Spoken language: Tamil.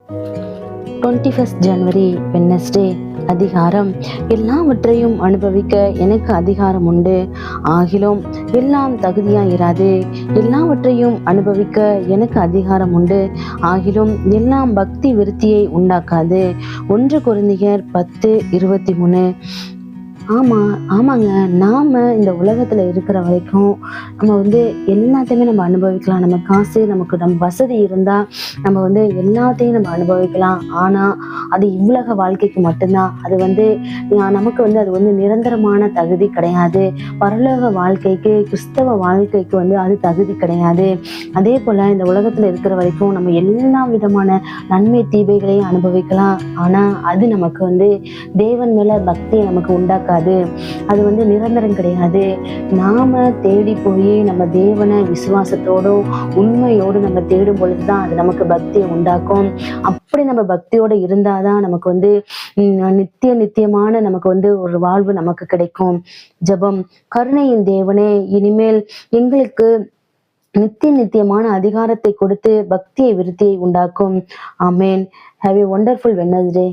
21 ஜனவரி வெட்னஸ்டே. அதிகாரம்: எல்லாவற்றையும் அனுபவிக்க எனக்கு அதிகாரம் உண்டு, ஆகிலும் எல்லாம் தகுதியாயிராது. எல்லாவற்றையும் அனுபவிக்க எனக்கு அதிகாரம் உண்டு, ஆகிலும் எல்லாம் பக்தி விருத்தியை உண்டாக்காது. 1 கொரிந்தியர் 10:23. ஆமாங்க. நாம இந்த உலகத்துல இருக்கிற வரைக்கும் நம்ம எல்லாத்தையுமே நம்ம அனுபவிக்கலாம். நம்ம காசு, நம்ம வசதி இருந்தா நம்ம எல்லாத்தையும் நம்ம அனுபவிக்கலாம். ஆனா அது இவ்வுலக வாழ்க்கைக்கு மட்டும்தான். அது நமக்கு அது நிரந்தரமான தகுதி கிடையாது. பரலோக வாழ்க்கைக்கு, கிறிஸ்தவ வாழ்க்கைக்கு அது தகுதி கிடையாது. அதே போல இந்த உலகத்துல இருக்கிற வரைக்கும் நம்ம எல்லா விதமான நன்மை தீமைகளையும் அனுபவிக்கலாம். ஆனா அது நமக்கு தேவன் மேல பக்தியை நமக்கு உண்டாக்காது. அது நிரந்தரம் கிடையாது. நாம தேடி போய் நம்ம தேவனை விசுவாசத்தோடும் உண்மையோடு நம்ம தேடும் பொழுதுதான் அது நமக்கு பக்தியை உண்டாக்கும். அப்படி நம்ம பக்தியோட இருந்தாதான் நமக்கு நித்தியமான நமக்கு ஒரு வாழ்வு நமக்கு கிடைக்கும். ஜெபம்: கருணையின் தேவனே, இனிமேல் எங்களுக்கு நித்தியமான அதிகாரத்தை கொடுத்து பக்தியை விருத்தியை உண்டாக்கும். Amen. Have a wonderful Wednesday.